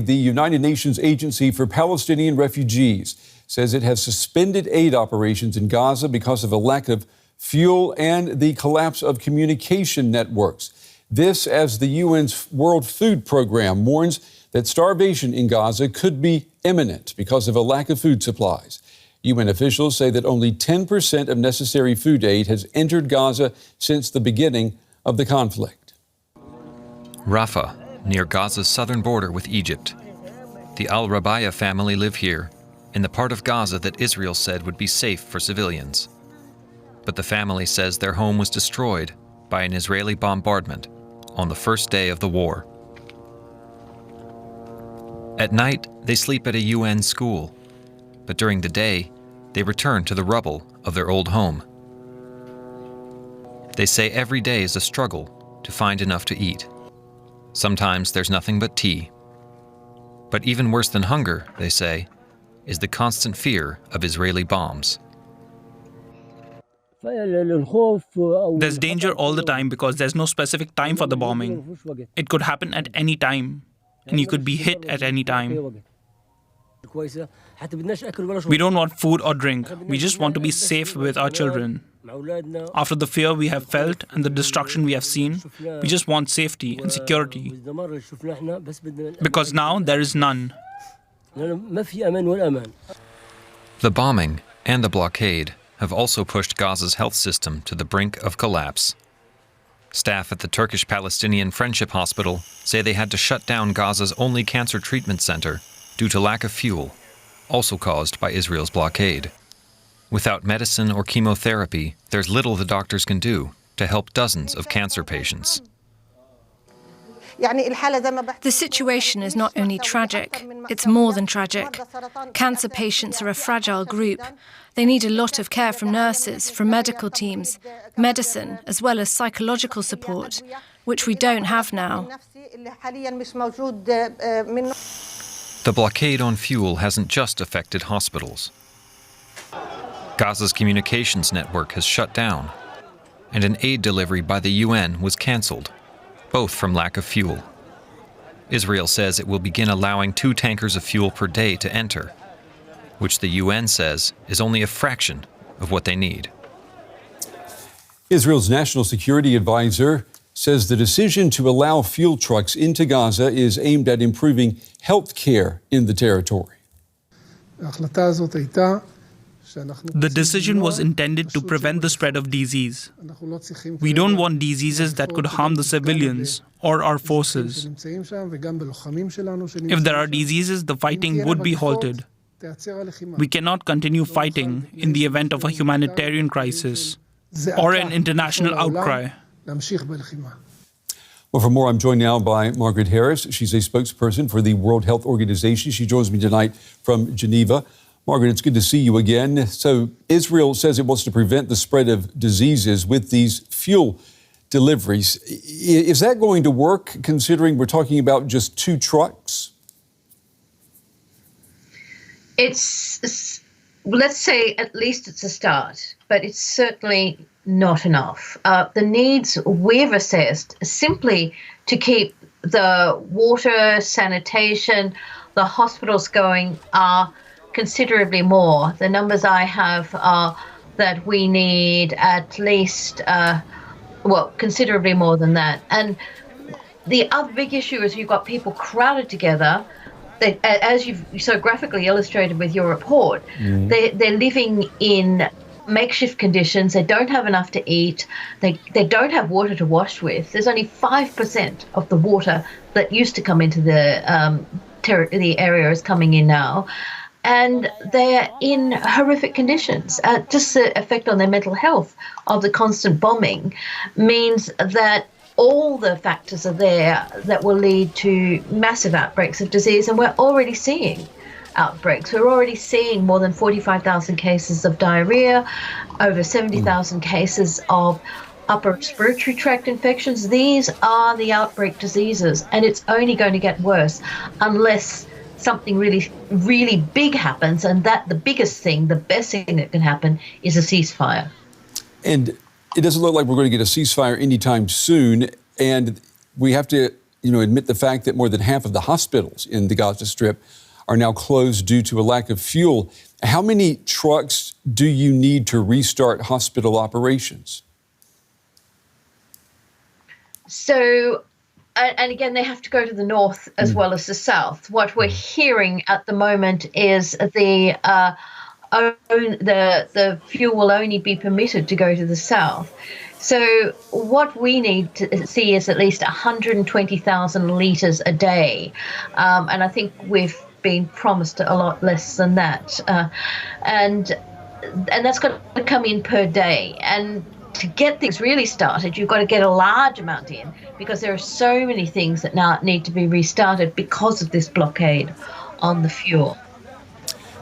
the United Nations Agency for Palestinian Refugees says it has suspended aid operations in Gaza because of a lack of fuel and the collapse of communication networks. This as the UN's World Food Program warns that starvation in Gaza could be imminent because of a lack of food supplies. UN officials say that only 10% of necessary food aid has entered Gaza since the beginning of the conflict. Rafah, near Gaza's southern border with Egypt. The Al-Rabaya family live here, in the part of Gaza that Israel said would be safe for civilians. But the family says their home was destroyed by an Israeli bombardment on the first day of the war. At night, they sleep at a UN school, but during the day, they return to the rubble of their old home. They say every day is a struggle to find enough to eat. Sometimes there's nothing but tea. But even worse than hunger, they say, is the constant fear of Israeli bombs. There's danger all the time because there's no specific time for the bombing. It could happen at any time, and you could be hit at any time. We don't want food or drink. We just want to be safe with our children. After the fear we have felt and the destruction we have seen, we just want safety and security. Because now there is none. The bombing and the blockade have also pushed Gaza's health system to the brink of collapse. Staff at the Turkish-Palestinian Friendship Hospital say they had to shut down Gaza's only cancer treatment center due to lack of fuel, also caused by Israel's blockade. Without medicine or chemotherapy, there's little the doctors can do to help dozens of cancer patients. The situation is not only tragic, it's more than tragic. Cancer patients are a fragile group. They need a lot of care from nurses, from medical teams, medicine, as well as psychological support, which we don't have now. The blockade on fuel hasn't just affected hospitals. Gaza's communications network has shut down, and an aid delivery by the UN was cancelled, both from lack of fuel. Israel says it will begin allowing 2 tankers of fuel per day to enter, which the UN says is only a fraction of what they need. Israel's national security advisor says the decision to allow fuel trucks into Gaza is aimed at improving health care in the territory. The decision was intended to prevent the spread of disease. We don't want diseases that could harm the civilians or our forces. If there are diseases, the fighting would be halted. We cannot continue fighting in the event of a humanitarian crisis or an international outcry. Well, for more, I'm joined now by Margaret Harris. She's a spokesperson for the World Health Organization. She joins me tonight from Geneva. Margaret, it's good to see you again. So Israel says it wants to prevent the spread of diseases with these fuel deliveries. Is that going to work, considering we're talking about just 2 trucks? It's let's say at least it's a start, but it's certainly not enough. The needs we've assessed simply to keep the water, sanitation, the hospitals going are considerably more. The numbers I have are that we need at least, considerably more than that. And the other big issue is you've got people crowded together. They, as you've so graphically illustrated with your report, they're living in makeshift conditions. They don't have enough to eat. They don't have water to wash with. There's only 5% of the water that used to come into the area is coming in now. And they're in horrific conditions. Just the effect on their mental health of the constant bombing means that all the factors are there that will lead to massive outbreaks of disease. And we're already seeing outbreaks. We're already seeing more than 45,000 cases of diarrhea, over 70,000 cases of upper respiratory tract infections. These are the outbreak diseases, and it's only going to get worse unless something really, really big happens, and that the biggest thing, the best thing that can happen is a ceasefire. And it doesn't look like we're going to get a ceasefire anytime soon, and we have to admit the fact that more than half of the hospitals in the Gaza Strip are now closed due to a lack of fuel. How many trucks do you need to restart hospital operations? So, and again, they have to go to the north as well as the south. What we're hearing at the moment is the fuel will only be permitted to go to the south. So what we need to see is at least 120,000 litres a day. And I think we've been promised a lot less than that. And that's got to come in per day. And to get things really started, you've got to get a large amount in, because there are so many things that now need to be restarted because of this blockade on the fuel.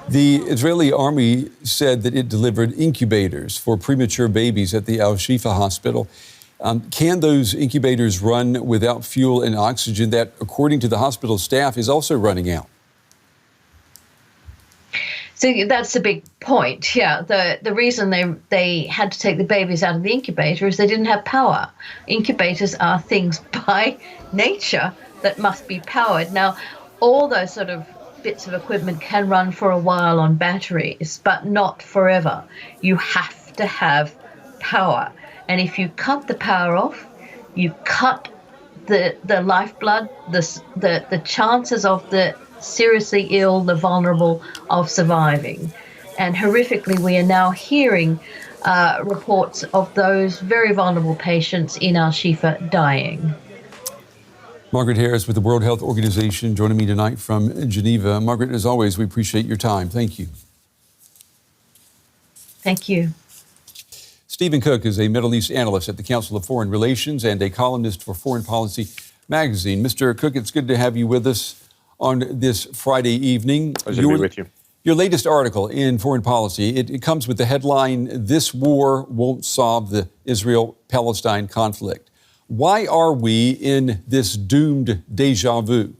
The Israeli army said that it delivered incubators for premature babies at the Al-Shifa hospital. Can those incubators run without fuel and oxygen that, according to the hospital staff, is also running out? So that's a big point. Yeah, the reason they had to take the babies out of the incubator is they didn't have power. Incubators are things by nature that must be powered. Now, all those sort of bits of equipment can run for a while on batteries, but not forever. You have to have power. And if you cut the power off, you cut the lifeblood, the chances of the seriously ill, the vulnerable, of surviving. And horrifically, we are now hearing reports of those very vulnerable patients in Al-Shifa dying. Margaret Harris with the World Health Organization joining me tonight from Geneva. Margaret, as always, we appreciate your time. Thank you. Thank you. Stephen Cook is a Middle East analyst at the Council of Foreign Relations and a columnist for Foreign Policy magazine. Mr. Cook, it's good to have you with us on this Friday evening. Pleasure to be with you. Your latest article in Foreign Policy, it comes with the headline, "This War Won't Solve the Israel-Palestine Conflict." Why are we in this doomed déjà vu?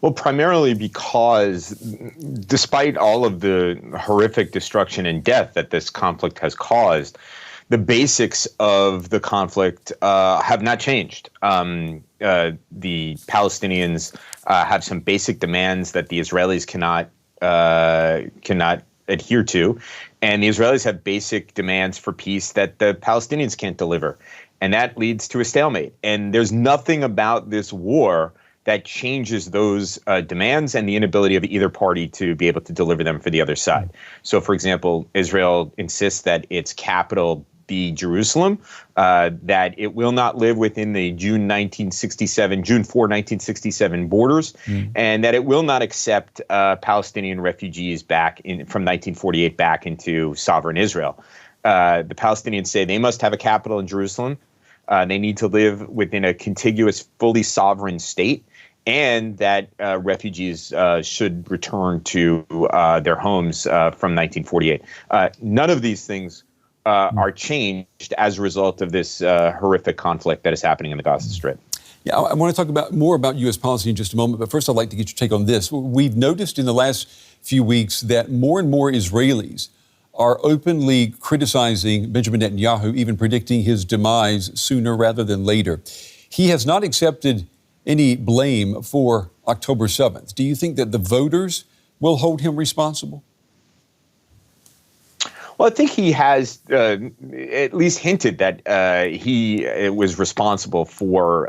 Well, primarily because despite all of the horrific destruction and death that this conflict has caused, the basics of the conflict have not changed. The Palestinians have some basic demands that the Israelis cannot adhere to. And the Israelis have basic demands for peace that the Palestinians can't deliver. And that leads to a stalemate. And there's nothing about this war that changes those demands and the inability of either party to be able to deliver them for the other side. So, for example, Israel insists that its capital be Jerusalem, that it will not live within the June 4, 1967 borders, and that it will not accept Palestinian refugees from 1948 back into sovereign Israel. The Palestinians say they must have a capital in Jerusalem. They need to live within a contiguous, fully sovereign state, and that refugees should return to their homes from 1948. None of these things are changed as a result of this horrific conflict that is happening in the Gaza Strip. Yeah, I want to talk more about U.S. policy in just a moment, but first I'd like to get your take on this. We've noticed in the last few weeks that more and more Israelis are openly criticizing Benjamin Netanyahu, even predicting his demise sooner rather than later. He has not accepted any blame for October 7th. Do you think that the voters will hold him responsible? Well, I think he has at least hinted that he was responsible for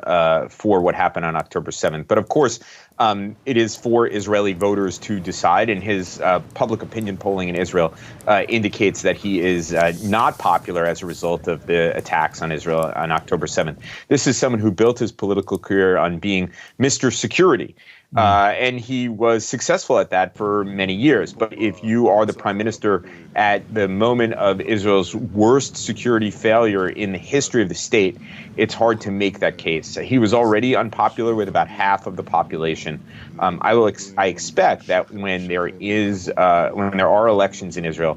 what happened on October 7th. But of course, it is for Israeli voters to decide, and his public opinion polling in Israel indicates that he is not popular as a result of the attacks on Israel on October 7th. This is someone who built his political career on being Mr. Security. And he was successful at that for many years. But if you are the prime minister at the moment of Israel's worst security failure in the history of the state, it's hard to make that case. He was already unpopular with about half of the population. I expect that when there are elections in Israel,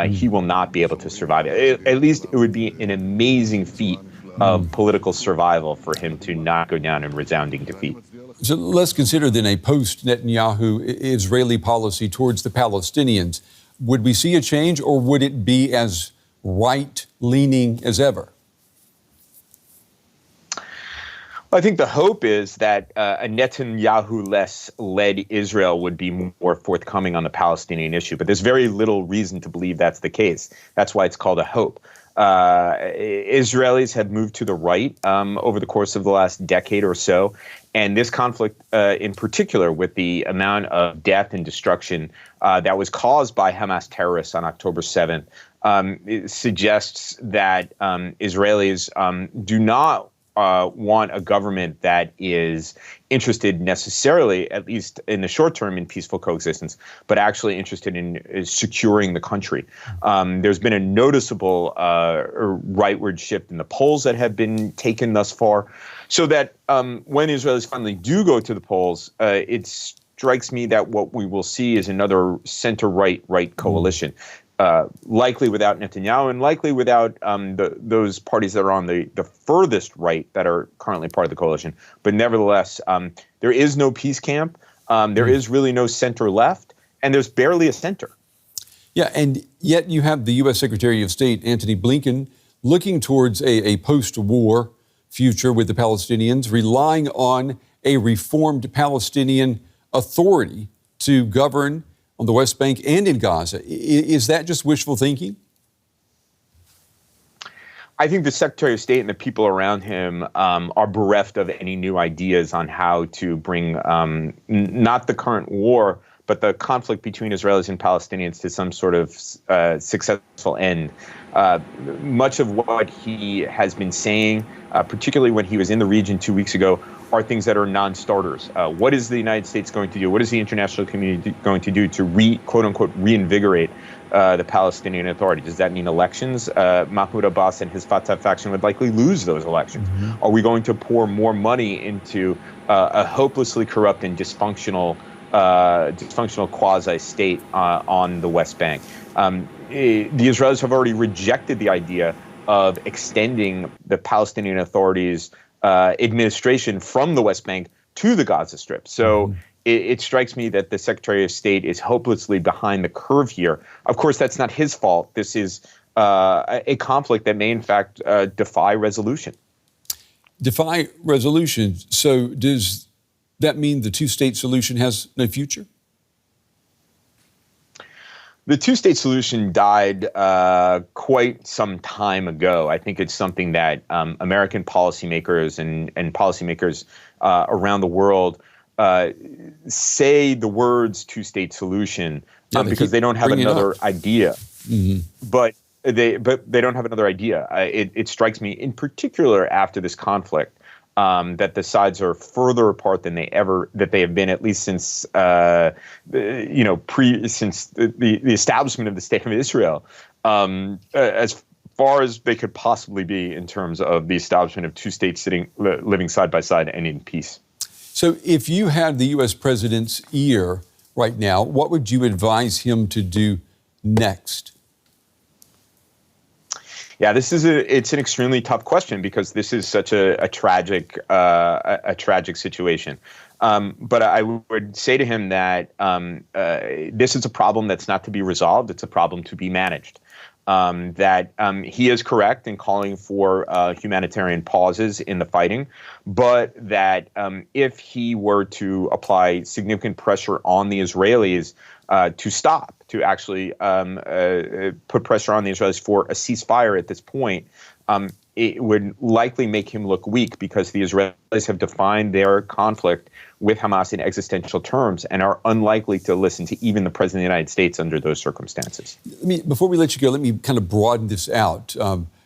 he will not be able to survive. At least it would be an amazing feat of political survival for him to not go down in resounding defeat. So let's consider then a post-Netanyahu Israeli policy towards the Palestinians. Would we see a change, or would it be as right-leaning as ever? I think the hope is that a Netanyahu-led Israel would be more forthcoming on the Palestinian issue, but there's very little reason to believe that's the case. That's why it's called a hope. Israelis have moved to the right over the course of the last decade or so, and this conflict in particular, with the amount of death and destruction that was caused by Hamas terrorists on October 7th, it suggests that Israelis do not want a government that is interested necessarily, at least in the short term, in peaceful coexistence, but actually interested in securing the country. There's been a noticeable rightward shift in the polls that have been taken thus far, so that when Israelis finally do go to the polls, it strikes me that what we will see is another center-right coalition. Likely without Netanyahu, and likely without those parties that are on the furthest right that are currently part of the coalition. But nevertheless, there is no peace camp. There is really no center left, and there's barely a center. Yeah, and yet you have the U.S. Secretary of State, Antony Blinken, looking towards a post-war future with the Palestinians, relying on a reformed Palestinian Authority to govern on the West Bank and in Gaza. Is that just wishful thinking? I think the Secretary of State and the people around him are bereft of any new ideas on how to bring not the current war, but the conflict between Israelis and Palestinians to some sort of successful end. Much of what he has been saying, particularly when he was in the region 2 weeks ago, are things that are non-starters. What is the United States going to do? What is the international community going to do to quote-unquote reinvigorate the Palestinian Authority? Does that mean elections? Mahmoud Abbas and his Fatah faction would likely lose those elections. Mm-hmm. Are we going to pour more money into a hopelessly corrupt and dysfunctional quasi-state on the West Bank? The Israelis have already rejected the idea of extending the Palestinian Authority's administration from the West Bank to the Gaza Strip. So it strikes me that the Secretary of State is hopelessly behind the curve here. Of course, that's not his fault. This is a conflict that may, in fact, defy resolution. Defy resolution. So does that mean the two-state solution has no future? The two-state solution died quite some time ago. I think it's something that American policymakers and policymakers around the world say the words two-state solution because they don't have another idea. Mm-hmm. But they don't have another idea. It strikes me, in particular after this conflict, that the sides are further apart than they have been, at least since the establishment of the State of Israel, as far as they could possibly be in terms of the establishment of two states living side by side and in peace. So, if you had the U.S. president's ear right now, what would you advise him to do next? Yeah, it's an extremely tough question because this is such a tragic situation. But I would say to him that this is a problem that's not to be resolved. It's a problem to be managed. That he is correct in calling for humanitarian pauses in the fighting, but that if he were to apply significant pressure on the Israelis to stop, to actually put pressure on the Israelis for a ceasefire at this point, it would likely make him look weak because the Israelis have defined their conflict with Hamas in existential terms and are unlikely to listen to even the President of the United States under those circumstances. Before we let you go, let me kind of broaden this out.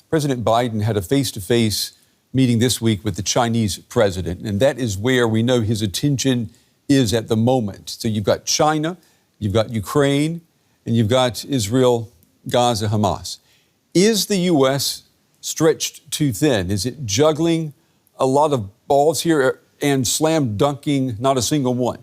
President Biden had a face-to-face meeting this week with the Chinese president, and that is where we know his attention is at the moment. So you've got China, you've got Ukraine, and you've got Israel, Gaza, Hamas. Is the U.S. stretched too thin? Is it juggling a lot of balls here and slam dunking not a single one?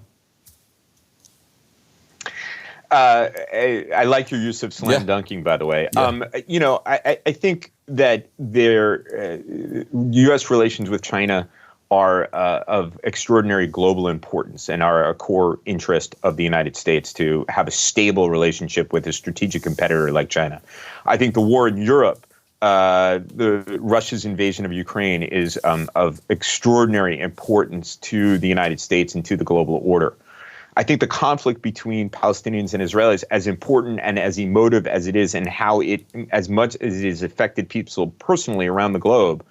I like your use of slam dunking, by the way. Yeah. I think that U.S. relations with China are of extraordinary global importance and are a core interest of the United States to have a stable relationship with a strategic competitor like China. I think the war in Europe the Russia's invasion of Ukraine is of extraordinary importance to the United States and to the global order. I think the conflict between Palestinians and Israelis, as important and as emotive as it is, and how it, as much as it has affected people personally around the globe,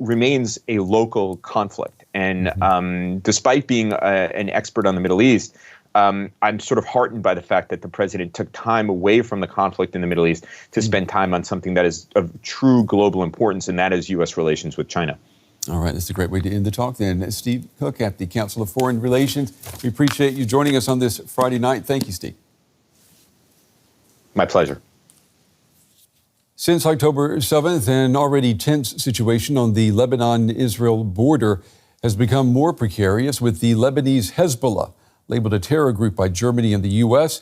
remains a local conflict. And despite being an expert on the Middle East, I'm sort of heartened by the fact that the president took time away from the conflict in the Middle East to spend time on something that is of true global importance, and that is U.S. relations with China. All right, that's a great way to end the talk then. Steve Cook at the Council of Foreign Relations. We appreciate you joining us on this Friday night. Thank you, Steve. My pleasure. Since October 7th, an already tense situation on the Lebanon-Israel border has become more precarious, with the Lebanese Hezbollah, labeled a terror group by Germany and the U.S.,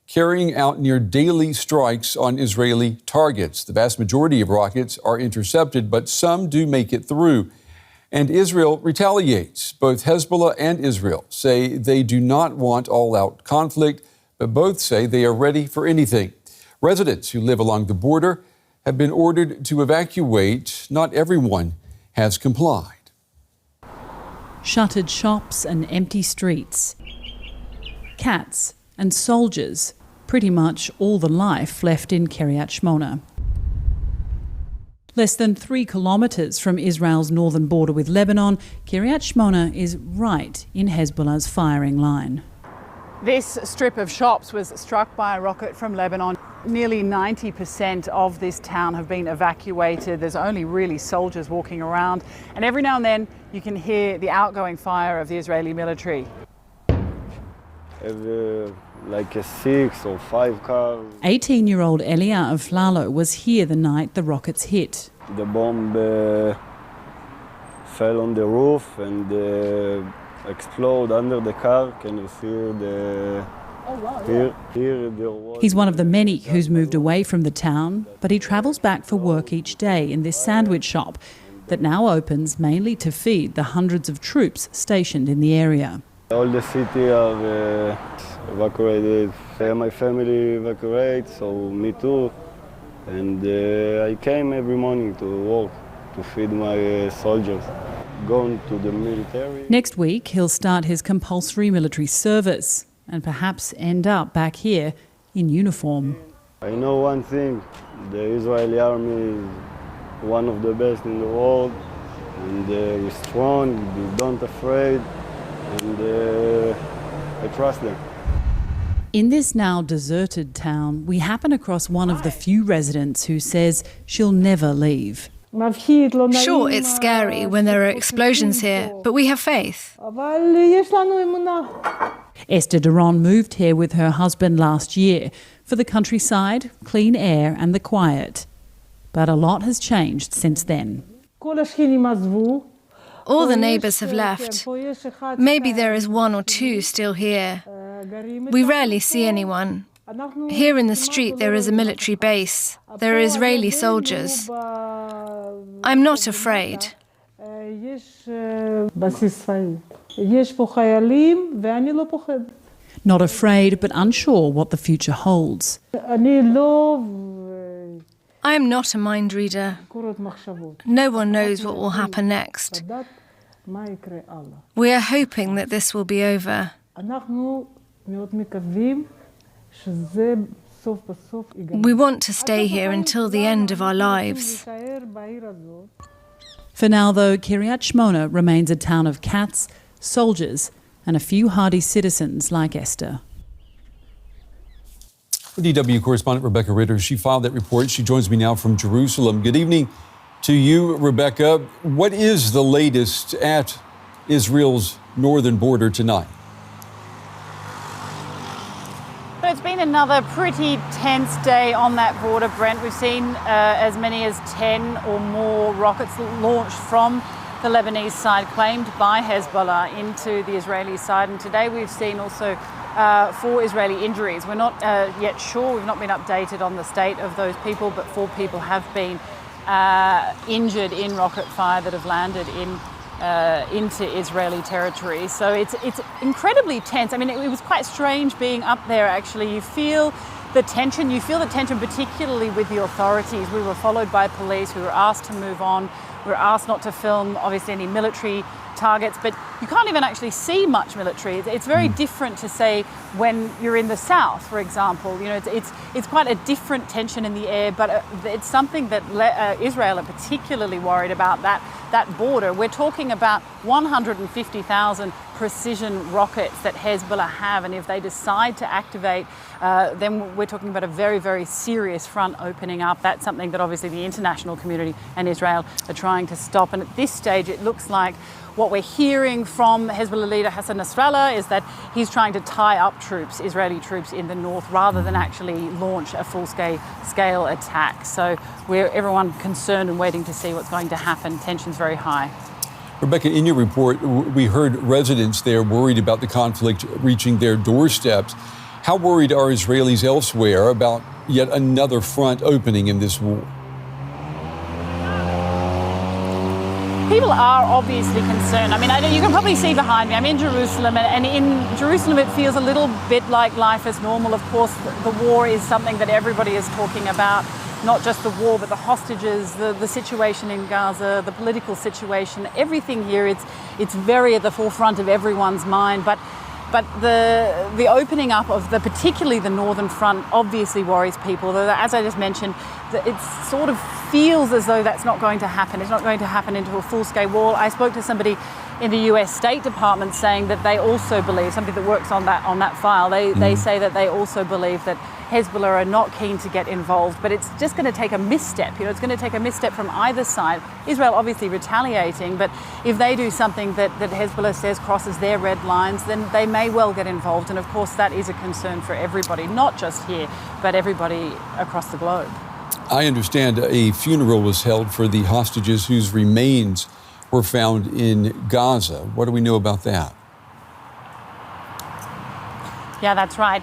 carrying out near daily strikes on Israeli targets. The vast majority of rockets are intercepted, but some do make it through. And Israel retaliates. Both Hezbollah and Israel say they do not want all-out conflict, but both say they are ready for anything. Residents who live along the border have been ordered to evacuate. Not everyone has complied. Shuttered shops and empty streets. Cats and soldiers, pretty much all the life left in Kiryat Shmona. Less than 3 kilometres from Israel's northern border with Lebanon, Kiryat Shmona is right in Hezbollah's firing line. This strip of shops was struck by a rocket from Lebanon. Nearly 90% of this town have been evacuated. There's only really soldiers walking around, and every now and then you can hear the outgoing fire of the Israeli military. Like a 6 or 5 cars. 18-year-old Elia of Flalo was here the night the rockets hit. The bomb fell on the roof and exploded under the car. Can you see the... Oh, wow, here there was... He's one of the many who's moved away from the town, but he travels back for work each day in this sandwich shop that now opens mainly to feed the hundreds of troops stationed in the area. All the city are evacuated. My family evacuates, so me too. And I came every morning to work to feed my soldiers. Going to the military. Next week, he'll start his compulsory military service and perhaps end up back here in uniform. I know one thing, the Israeli army is one of the best in the world, and they're strong, they don't afraid, and I trust them. In this now deserted town, we happen across one of the few residents who says she'll never leave. Sure, it's scary when there are explosions here, but we have faith. Esther Duron moved here with her husband last year for the countryside, clean air and the quiet. But a lot has changed since then. All the neighbours have left. Maybe there is 1 or 2 still here. We rarely see anyone. Here in the street there is a military base. There are Israeli soldiers. I'm not afraid. Not afraid, but unsure what the future holds. I am not a mind reader. No one knows what will happen next. We are hoping that this will be over. We want to stay here until the end of our lives. For now, though, Kiryat Shmona remains a town of cats, soldiers, and a few hardy citizens like Esther. DW correspondent Rebecca Ritters, she filed that report. She joins me now from Jerusalem. Good evening to you, Rebecca. What is the latest at Israel's northern border tonight? It's been another pretty tense day on that border, Brent. We've seen as many as 10 or more rockets launched from the Lebanese side, claimed by Hezbollah, into the Israeli side. And today we've seen also 4 Israeli injuries. We're not yet sure, we've not been updated on the state of those people, but 4 people have been injured in rocket fire that have landed into Israeli territory. So it's incredibly tense. I mean, it was quite strange being up there, actually. You feel the tension. You feel the tension particularly with the authorities. We were followed by police. We were asked to move on. We were asked not to film, obviously, any military targets, but you can't even actually see much military. It's very different to, say, when you're in the south, for example. You know, it's quite a different tension in the air, but it's something that Israel are particularly worried about, that border. We're talking about 150,000 precision rockets that Hezbollah have, and if they decide to activate, then we're talking about a very, very serious front opening up. That's something that obviously the international community and Israel are trying to stop. And at this stage, it looks like what we're hearing from Hezbollah leader Hassan Nasrallah is that he's trying to tie up troops, Israeli troops in the north, rather than actually launch a full-scale attack. So we're everyone concerned and waiting to see what's going to happen. Tension's very high. Rebecca, in your report, we heard residents there worried about the conflict reaching their doorsteps. How worried are Israelis elsewhere about yet another front opening in this war? People are obviously concerned. I mean, you can probably see behind me, I'm in Jerusalem, and in Jerusalem it feels a little bit like life as normal. Of course, the war is something that everybody is talking about, not just the war, but the hostages, the situation in Gaza, the political situation, everything here, it's very at the forefront of everyone's mind. But the opening up of particularly the northern front obviously worries people. As I just mentioned, it sort of feels as though that's not going to happen. It's not going to happen into a full-scale war. I spoke to somebody in the US State Department saying that they also believe, somebody that works on that file, they say that they also believe that Hezbollah are not keen to get involved, but it's just going to take a misstep. You know, it's going to take a misstep from either side. Israel obviously retaliating, but if they do something that Hezbollah says crosses their red lines, then they may well get involved. And of course, that is a concern for everybody, not just here, but everybody across the globe. I understand a funeral was held for the hostages whose remains were found in Gaza. What do we know about that? Yeah, that's right.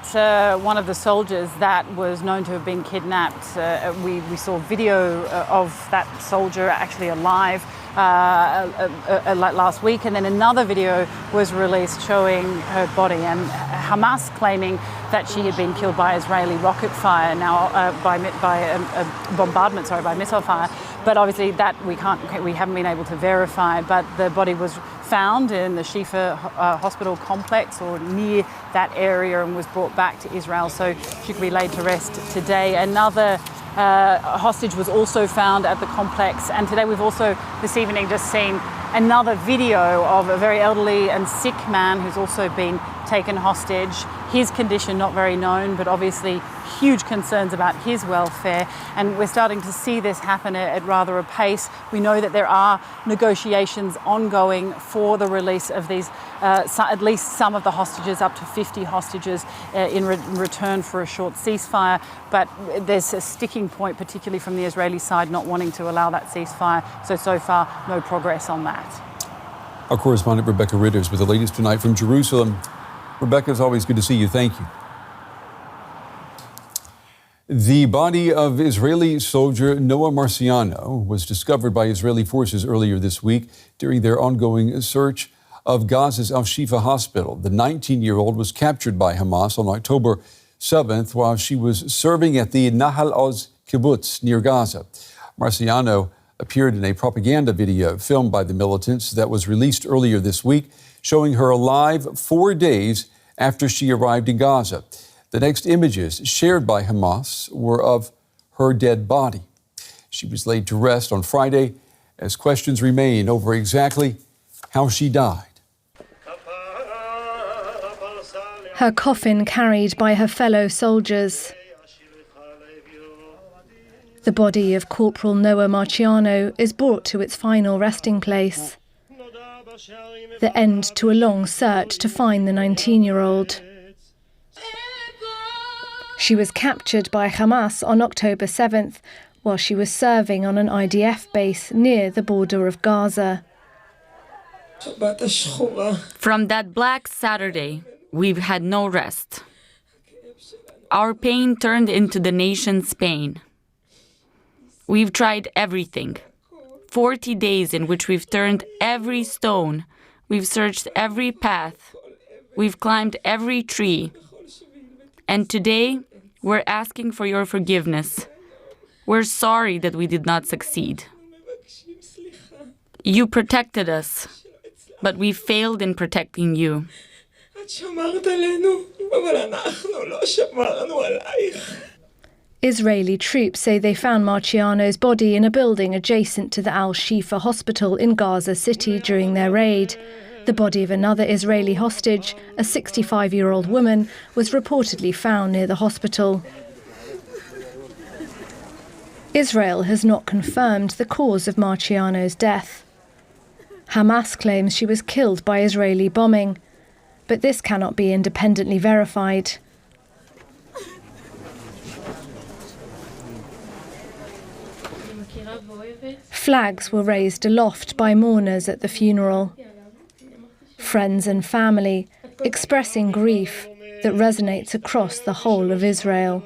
One of the soldiers that was known to have been kidnapped, we saw video of that soldier actually alive last week, and then another video was released showing her body, and Hamas claiming that she had been killed by Israeli rocket fire, now by a bombardment, by missile fire. But obviously that we haven't been able to verify. But the body was found in the Shifa hospital complex or near that area and was brought back to Israel. So she could be laid to rest today. Another hostage was also found at the complex. And today we've also, this evening, just seen another video of a very elderly and sick man who's also been taken hostage. His condition not very known, but obviously huge concerns about his welfare. And we're starting to see this happen at rather a pace. We know that there are negotiations ongoing for the release of these, at least some of the hostages, up to 50 hostages in return for a short ceasefire. But there's a sticking point, particularly from the Israeli side, not wanting to allow that ceasefire. So far, no progress on that. Our correspondent Rebecca Ritters with the latest tonight from Jerusalem. Rebecca, it's always good to see you. Thank you. The body of Israeli soldier Noah Marciano was discovered by Israeli forces earlier this week during their ongoing search of Gaza's Al-Shifa hospital. The 19-year-old was captured by Hamas on October 7th while she was serving at the Nahal Oz kibbutz near Gaza. Marciano appeared in a propaganda video filmed by the militants that was released earlier this week, showing her alive 4 days after she arrived in Gaza. The next images shared by Hamas were of her dead body. She was laid to rest on Friday as questions remain over exactly how she died. Her coffin carried by her fellow soldiers. The body of Corporal Noah Marciano is brought to its final resting place. The end to a long search to find the 19-year-old. She was captured by Hamas on October 7th while she was serving on an IDF base near the border of Gaza. From that Black Saturday, we've had no rest. Our pain turned into the nation's pain. We've tried everything. 40 days in which we've turned every stone. We've searched every path. We've climbed every tree. And today, We're asking for your forgiveness. We're sorry that we did not succeed. You protected us, but we failed in protecting you. Israeli troops say they found Marciano's body in a building adjacent to the Al-Shifa hospital in Gaza City during their raid. The body of another Israeli hostage, a 65-year-old woman, was reportedly found near the hospital. Israel has not confirmed the cause of Marciano's death. Hamas claims she was killed by Israeli bombing, but this cannot be independently verified. Flags were raised aloft by mourners at the funeral. Friends and family expressing grief that resonates across the whole of Israel.